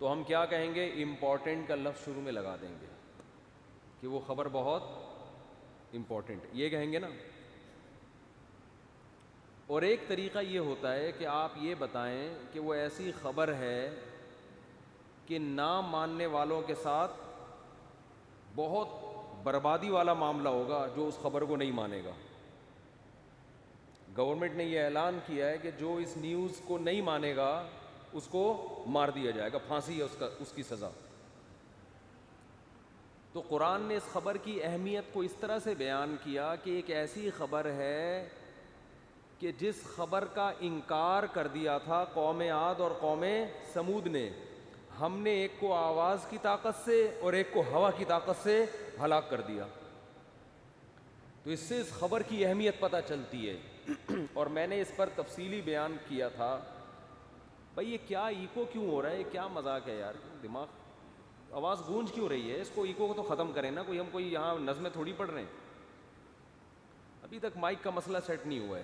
تو ہم کیا کہیں گے؟ امپورٹنٹ کا لفظ شروع میں لگا دیں گے کہ وہ خبر بہت امپورٹنٹ، یہ کہیں گے نا. اور ایک طریقہ یہ ہوتا ہے کہ آپ یہ بتائیں کہ وہ ایسی خبر ہے کہ نہ ماننے والوں کے ساتھ بہت بربادی والا معاملہ ہوگا جو اس خبر کو نہیں مانے گا. گورنمنٹ نے یہ اعلان کیا ہے کہ جو اس نیوز کو نہیں مانے گا اس کو مار دیا جائے گا، پھانسی ہے اس کی سزا. تو قرآن نے اس خبر کی اہمیت کو اس طرح سے بیان کیا کہ ایک ایسی خبر ہے کہ جس خبر کا انکار کر دیا تھا قوم عاد اور قوم سمود نے، ہم نے ایک کو آواز کی طاقت سے اور ایک کو ہوا کی طاقت سے ہلاک کر دیا. تو اس سے اس خبر کی اہمیت پتہ چلتی ہے. اور میں نے اس پر تفصیلی بیان کیا تھا. بھئی یہ کیا ایکو کیوں ہو رہا ہے؟ یہ کیا مذاق ہے یار؟ دماغ آواز گونج کیوں رہی ہے؟ اس کو ایکو کو تو ختم کریں نا. ہم کوئی یہاں نظمیں تھوڑی پڑھ رہے ہیں. ابھی تک مائک کا مسئلہ سیٹ نہیں ہوا ہے.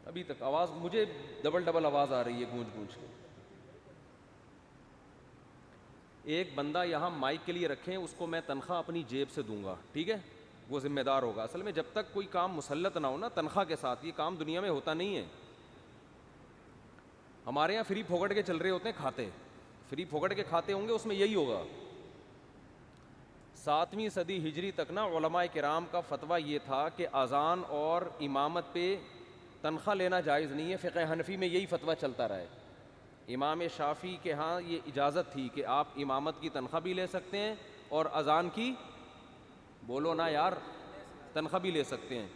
ابھی تک آواز مجھے ڈبل آواز آ رہی ہے گونج گونج کے. ایک بندہ یہاں مائک کے لیے رکھیں، اس کو میں تنخواہ اپنی جیب سے دوں گا، ٹھیک ہے؟ وہ ذمہ دار ہوگا. اصل میں جب تک کوئی کام مسلط نہ ہو نا تنخواہ کے ساتھ، یہ کام دنیا میں ہوتا نہیں ہے. ہمارے یہاں فری پھوکٹ کے چل رہے ہوتے ہیں کھاتے، فری پھوکٹ کے کھاتے ہوں گے، اس میں یہی ہوگا. 7ویں صدی ہجری تک نا علماء کرام کا فتویٰ یہ تھا کہ اذان اور امامت پہ تنخواہ لینا جائز نہیں ہے. فقہ حنفی میں یہی فتویٰ چلتا رہا ہے. امام شافعی کے ہاں یہ اجازت تھی کہ آپ امامت کی تنخواہ بھی لے سکتے ہیں اور اذان کی، بولو نا یار، تنخواہ بھی لے سکتے ہیں.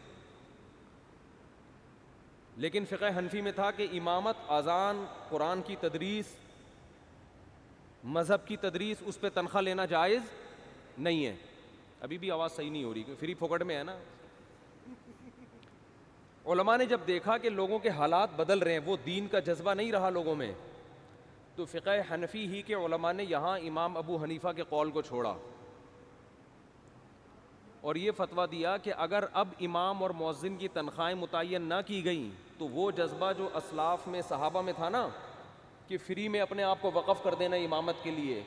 لیکن فقہ حنفی میں تھا کہ امامت، اذان، قرآن کی تدریس، مذہب کی تدریس، اس پہ تنخواہ لینا جائز نہیں ہے. ابھی بھی آواز صحیح نہیں ہو رہی کیونکہ فری پھوکٹ میں ہے نا. علماء نے جب دیکھا کہ لوگوں کے حالات بدل رہے ہیں، وہ دین کا جذبہ نہیں رہا لوگوں میں، تو فقہ حنفی ہی کے علماء نے یہاں امام ابو حنیفہ کے قول کو چھوڑا اور یہ فتویٰ دیا کہ اگر اب امام اور مؤذن کی تنخواہیں متعین نہ کی گئیں تو وہ جذبہ جو اسلاف میں، صحابہ میں تھا نا، کہ فری میں اپنے آپ کو وقف کر دینا امامت کے لیے،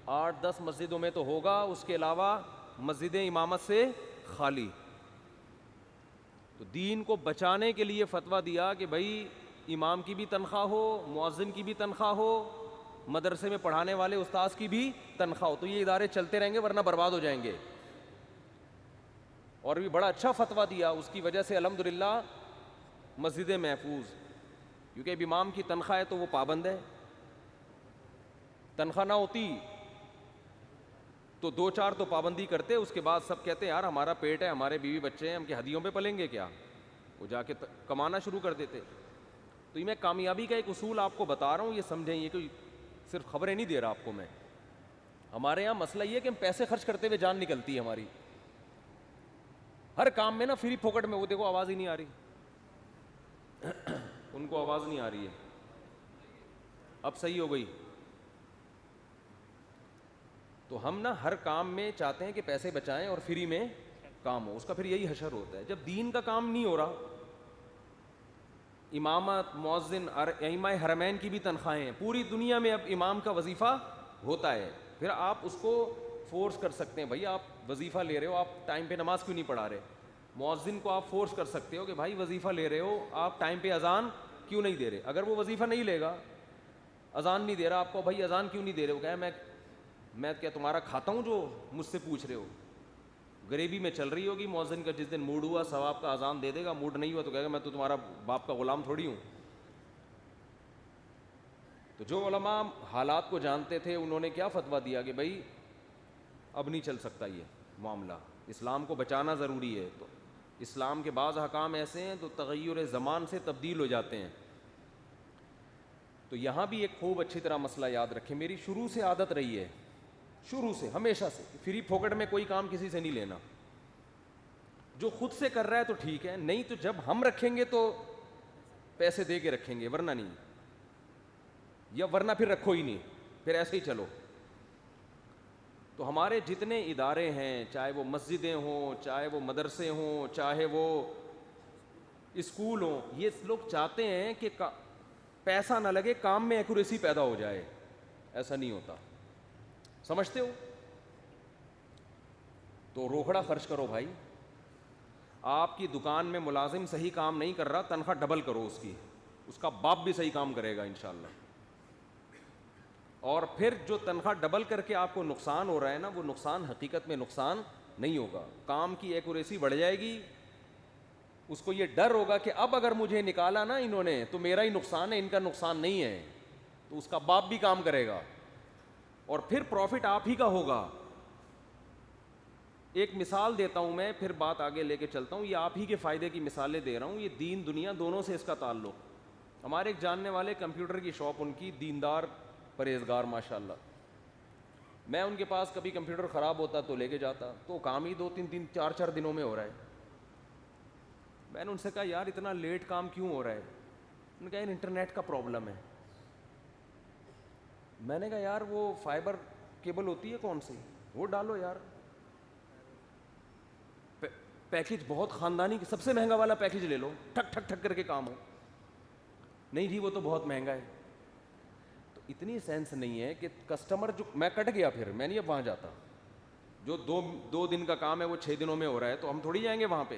8-10 مسجدوں میں تو ہوگا، اس کے علاوہ مسجدیں امامت سے خالی. تو دین کو بچانے کے لیے فتویٰ دیا کہ بھائی امام کی بھی تنخواہ ہو، مؤذن کی بھی تنخواہ ہو، مدرسے میں پڑھانے والے استاذ کی بھی تنخواہ ہو. تو یہ ادارے چلتے رہیں گے ورنہ برباد ہو جائیں گے. اور بھی بڑا اچھا فتویٰ دیا، اس کی وجہ سے الحمدللہ مسجدیں محفوظ، کیونکہ اب امام کی تنخواہ ہے تو وہ پابند ہے. تنخواہ نہ ہوتی تو 2-4 تو پابندی کرتے، اس کے بعد سب کہتے ہیں یار ہمارا پیٹ ہے، ہمارے بیوی بچے ہیں، ہم کہ ہدیوں پہ پلیں گے کیا؟ وہ جا کے کمانا شروع کر دیتے. تو یہ میں کامیابی کا ایک اصول آپ کو بتا رہا ہوں، یہ سمجھیں. یہ کوئی صرف خبریں نہیں دے رہا آپ کو میں. ہمارے یہاں مسئلہ یہ ہے کہ ہم پیسے خرچ کرتے ہوئے جان نکلتی ہے ہماری ہر کام میں نا. فری پھوکٹ میں، وہ دیکھو آواز ہی نہیں آ رہی، ان کو آواز نہیں آ رہی ہے. اب صحیح ہو گئی. تو ہم نا ہر کام میں چاہتے ہیں کہ پیسے بچائیں اور فری میں کام ہو، اس کا پھر یہی حشر ہوتا ہے. جب دین کا کام نہیں ہو رہا، امامت، مؤذن، ائمہ حرمین کی بھی تنخواہیں ہیں پوری دنیا میں. اب امام کا وظیفہ ہوتا ہے، پھر آپ اس کو فورس کر سکتے ہیں، بھائی آپ وظیفہ لے رہے ہو، آپ ٹائم پہ نماز کیوں نہیں پڑھا رہے؟ مؤذن کو آپ فورس کر سکتے ہو کہ بھائی وظیفہ لے رہے ہو، آپ ٹائم پہ اذان کیوں نہیں دے رہے؟ اگر وہ وظیفہ نہیں لے گا، اذان نہیں دے رہا، آپ کو بھائی اذان کیوں نہیں دے رہے ہو؟ کہے میں کیا تمہارا کھاتا ہوں جو مجھ سے پوچھ رہے ہو؟ غریبی میں چل رہی ہوگی. مؤذن کا جس دن موڈ ہوا ثواب کا اذان دے دے گا، موڈ نہیں ہوا تو کہے گا میں تو تمہارا باپ کا غلام تھوڑی ہوں. تو جو علماء حالات کو جانتے تھے انہوں نے کیا فتویٰ دیا کہ بھائی اب نہیں چل سکتا یہ معاملہ، اسلام کو بچانا ضروری ہے. تو اسلام کے بعض احکام ایسے ہیں تو تغیر زمان سے تبدیل ہو جاتے ہیں. تو یہاں بھی ایک خوب اچھی طرح مسئلہ یاد رکھیں. میری شروع سے عادت رہی ہے، شروع سے، ہمیشہ سے، فری پھوکٹ میں کوئی کام کسی سے نہیں لینا. جو خود سے کر رہا ہے تو ٹھیک ہے، نہیں تو جب ہم رکھیں گے تو پیسے دے کے رکھیں گے، ورنہ نہیں. یا ورنہ پھر رکھو ہی نہیں، پھر ایسے ہی چلو. تو ہمارے جتنے ادارے ہیں، چاہے وہ مسجدیں ہوں، چاہے وہ مدرسے ہوں، چاہے وہ اسکول ہوں، یہ لوگ چاہتے ہیں کہ پیسہ نہ لگے, کام میں ایکوریسی پیدا ہو جائے. ایسا نہیں ہوتا, سمجھتے ہو؟ تو روکڑا خرچ کرو بھائی. آپ کی دکان میں ملازم صحیح کام نہیں کر رہا, تنخواہ ڈبل کرو اس کی, اس کا باپ بھی صحیح کام کرے گا انشاءاللہ. اور پھر جو تنخواہ ڈبل کر کے آپ کو نقصان ہو رہا ہے نا, وہ نقصان حقیقت میں نقصان نہیں ہوگا. کام کی ایکوریسی بڑھ جائے گی, اس کو یہ ڈر ہوگا کہ اب اگر مجھے نکالا نا انہوں نے تو میرا ہی نقصان ہے, ان کا نقصان نہیں ہے. تو اس کا باپ بھی کام کرے گا اور پھر پروفٹ آپ ہی کا ہوگا. ایک مثال دیتا ہوں میں, پھر بات آگے لے کے چلتا ہوں. یہ آپ ہی کے فائدے کی مثالیں دے رہا ہوں, یہ دین دنیا دونوں سے اس کا تعلق. ہمارے ایک جاننے والے کمپیوٹر کی شاپ ان کی, دیندار پرہیزگار ماشاءاللہ. میں ان کے پاس کبھی کمپیوٹر خراب ہوتا تو لے کے جاتا, تو کام ہی 2-3 4 دنوں میں ہو رہا ہے. میں نے ان سے کہا یار اتنا لیٹ کام کیوں ہو رہا ہے؟ انہوں نے کہا یار انٹرنیٹ کا پرابلم ہے. میں نے کہا یار وہ فائبر کیبل ہوتی ہے کون سی, وہ ڈالو یار. پیکج بہت خاندانی, سب سے مہنگا والا پیکج لے لو, ٹھک ٹھک ٹھک کر کے کام ہو. نہیں جی وہ تو بہت مہنگا ہے. تو اتنی سینس نہیں ہے کہ کسٹمر جو, میں کٹ گیا, پھر میں نہیں اب وہاں جاتا. جو 2 دن کا کام ہے وہ 6 دنوں میں ہو رہا ہے, تو ہم تھوڑی جائیں گے وہاں پہ.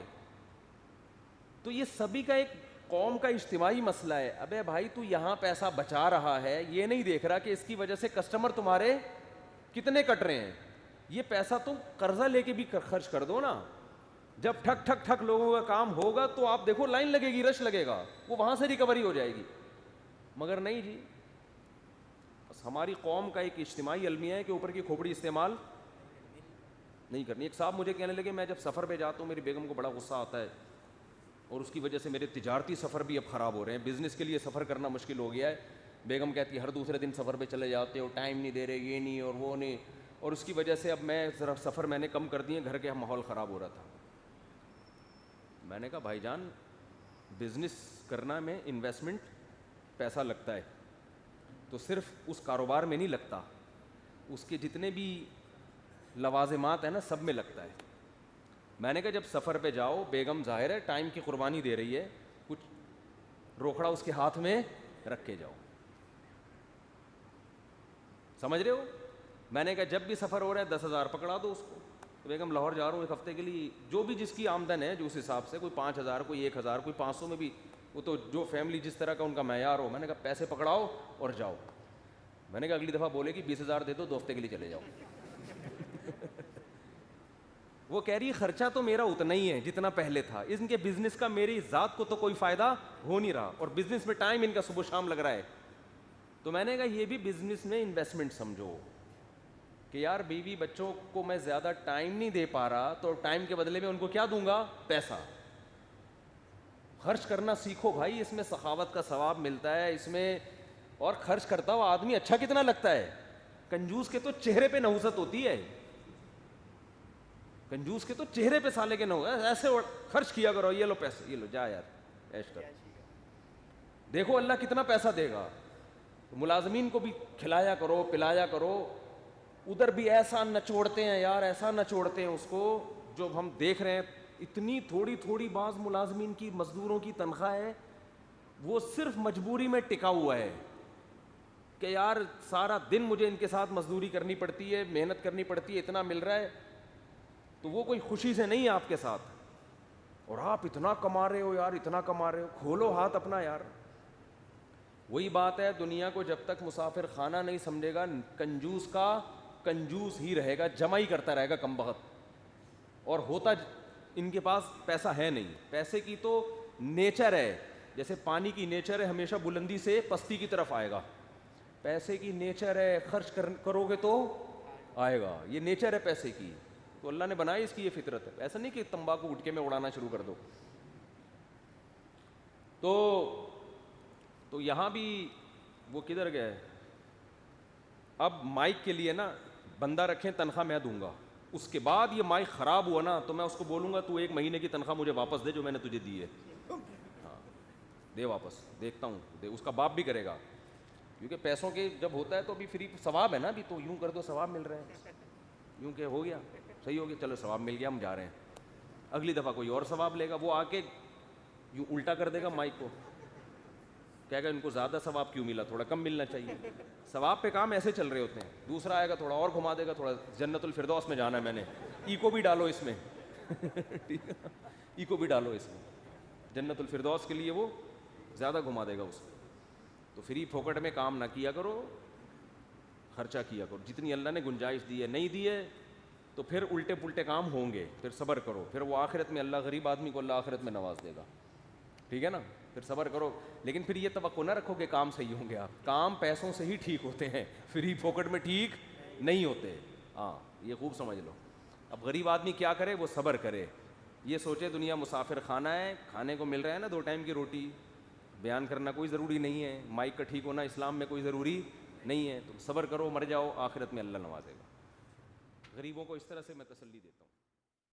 تو یہ سبھی کا ایک قوم کا اجتماعی مسئلہ ہے. ابے بھائی تو یہاں پیسہ بچا رہا ہے, یہ نہیں دیکھ رہا کہ اس کی وجہ سے کسٹمر تمہارے کتنے کٹ رہے ہیں. یہ پیسہ تم قرضہ لے کے بھی خرچ کر دو نا. جب ٹھک ٹھک ٹھک لوگوں کا کام ہوگا تو آپ دیکھو لائن لگے گی, رش لگے گا, وہ وہاں سے ریکوری ہو جائے گی. مگر نہیں جی, بس ہماری قوم کا ایک اجتماعی المیہ ہے کہ اوپر کی کھوپڑی استعمال نہیں کرنی. ایک صاحب مجھے کہنے لگے میں جب سفر پہ جاتا ہوں میری بیگم کو بڑا غصہ آتا ہے, اور اس کی وجہ سے میرے تجارتی سفر بھی اب خراب ہو رہے ہیں, بزنس کے لیے سفر کرنا مشکل ہو گیا ہے. بیگم کہتی ہے ہر دوسرے دن سفر پہ چلے جاتے ہو, ٹائم نہیں دے رہے, یہ نہیں اور وہ نہیں, اور اس کی وجہ سے اب میں ذرا سفر میں نے کم کر دیے, گھر کے ماحول خراب ہو رہا تھا. میں نے کہا بھائی جان بزنس کرنا میں انویسٹمنٹ پیسہ لگتا ہے, تو صرف اس کاروبار میں نہیں لگتا, اس کے جتنے بھی لوازمات ہیں نا سب میں لگتا ہے. میں نے کہا جب سفر پہ جاؤ, بیگم ظاہر ہے ٹائم کی قربانی دے رہی ہے, کچھ روکڑا اس کے ہاتھ میں رکھ کے جاؤ. سمجھ رہے ہو؟ میں نے کہا جب بھی سفر ہو رہا ہے 10,000 پکڑا دو اس کو. بیگم لاہور جا رہا ہوں ایک ہفتے کے لیے, جو بھی جس کی آمدن ہے جو اس حساب سے, کوئی 5,000 کوئی 1,000 کوئی 500 میں بھی, وہ تو جو فیملی جس طرح کا ان کا معیار ہو. میں نے کہا پیسے پکڑاؤ اور جاؤ. میں نے کہا اگلی دفعہ بولے کہ 20,000 دے دو, 2 ہفتے کے لیے چلے جاؤ. وہ کہہ رہی خرچہ تو میرا اتنا ہی ہے جتنا پہلے تھا, ان کے بزنس کا میری ذات کو تو کوئی فائدہ ہو نہیں رہا, اور بزنس میں ٹائم ان کا صبح شام لگ رہا ہے. تو میں نے کہا یہ بھی بزنس میں انویسٹمنٹ سمجھو کہ یار بیوی بچوں کو میں زیادہ ٹائم نہیں دے پا رہا, تو ٹائم کے بدلے میں ان کو کیا دوں گا؟ پیسہ. خرچ کرنا سیکھو بھائی, اس میں سخاوت کا ثواب ملتا ہے اس میں. اور خرچ کرتا ہوا آدمی اچھا کتنا لگتا ہے. کنجوس کے تو چہرے پہ نحوست ہوتی ہے, کنجوس کے تو چہرے پہ سالے کے نہ ہو, ایسے خرچ کیا کرو, یہ لو پیسے, یہ لو جا یار ایش کر. دیکھو اللہ کتنا پیسہ دے گا. ملازمین کو بھی کھلایا کرو پلایا کرو. ادھر بھی ایسا نچوڑتے ہیں یار, ایسا نچوڑتے ہیں اس کو, جو ہم دیکھ رہے ہیں. اتنی تھوڑی تھوڑی بعض ملازمین کی مزدوروں کی تنخواہ ہے, وہ صرف مجبوری میں ٹکا ہوا ہے کہ یار سارا دن مجھے ان کے ساتھ مزدوری کرنی پڑتی ہے, محنت کرنی پڑتی ہے, اتنا مل رہا ہے. تو وہ کوئی خوشی سے نہیں ہے آپ کے ساتھ, اور آپ اتنا کما رہے ہو یار, اتنا کما رہے ہو, کھولو ہاتھ اپنا یار. وہی بات ہے, دنیا کو جب تک مسافر خانہ نہیں سمجھے گا, کنجوس کا کنجوس ہی رہے گا, جمع ہی کرتا رہے گا کم بخت. اور ہوتا ان کے پاس پیسہ ہے نہیں. پیسے کی تو نیچر ہے, جیسے پانی کی نیچر ہے ہمیشہ بلندی سے پستی کی طرف آئے گا, پیسے کی نیچر ہے خرچ کرو گے تو آئے گا. یہ نیچر ہے پیسے کی, تو اللہ نے بنائی اس کی یہ فطرت ہے. ایسا نہیں کہ تمباکو گٹکے میں اڑانا شروع کر دو. تو یہاں بھی وہ کدھر گئے, اب مائک کے لیے نا بندہ رکھیں, تنخواہ میں دوں گا. اس کے بعد یہ مائک خراب ہوا نا تو میں اس کو بولوں گا تو 1 مہینے کی تنخواہ مجھے واپس دے جو میں نے تجھے دی ہے. ہاں دے واپس, دیکھتا ہوں دے. اس کا باپ بھی کرے گا, کیونکہ پیسوں کے جب ہوتا ہے تو ابھی فری ثواب ہے نا, ابھی تو یوں کر دو ثواب مل رہے ہیں, یوں کہ ہو گیا صحیح ہو گیا, چلو ثواب مل گیا ہم جا رہے ہیں. اگلی دفعہ کوئی اور ثواب لے گا, وہ آ کے یوں الٹا کر دے گا مائک کو. کہے گا ان کو زیادہ ثواب کیوں ملا, تھوڑا کم ملنا چاہیے. ثواب پہ کام ایسے چل رہے ہوتے ہیں. دوسرا آئے گا تھوڑا اور گھما دے گا, تھوڑا جنت الفردوس میں جانا ہے میں نے, ایکو بھی ڈالو اس میں, ایکو بھی ڈالو اس میں, جنت الفردوس کے لیے وہ زیادہ گھما دے گا اس کو. تو فری پھوکٹ میں کام نہ کیا کرو, خرچہ کیا کرو جتنی اللہ نے گنجائش دی ہے. نہیں دی ہے تو پھر الٹے پلٹے کام ہوں گے, پھر صبر کرو, پھر وہ آخرت میں اللہ غریب آدمی کو اللہ آخرت میں نواز دے گا. ٹھیک ہے نا, پھر صبر کرو. لیکن پھر یہ توقع نہ رکھو کہ کام صحیح ہوں گے. آپ کام پیسوں سے ہی ٹھیک ہوتے ہیں, فری پھوکٹ میں ٹھیک نہیں ہوتے. ہاں یہ خوب سمجھ لو. اب غریب آدمی کیا کرے, وہ صبر کرے. یہ سوچے دنیا مسافر خانہ ہے, کھانے کو مل رہا ہے نا 2 ٹائم کی روٹی, بیان کرنا کوئی ضروری نہیں ہے, مائک کا ٹھیک ہونا اسلام میں کوئی ضروری نہیں ہے. تو صبر کرو, مر جاؤ, آخرت میں اللہ نوازے گا. غریبوں کو اس طرح سے میں تسلی دیتا ہوں.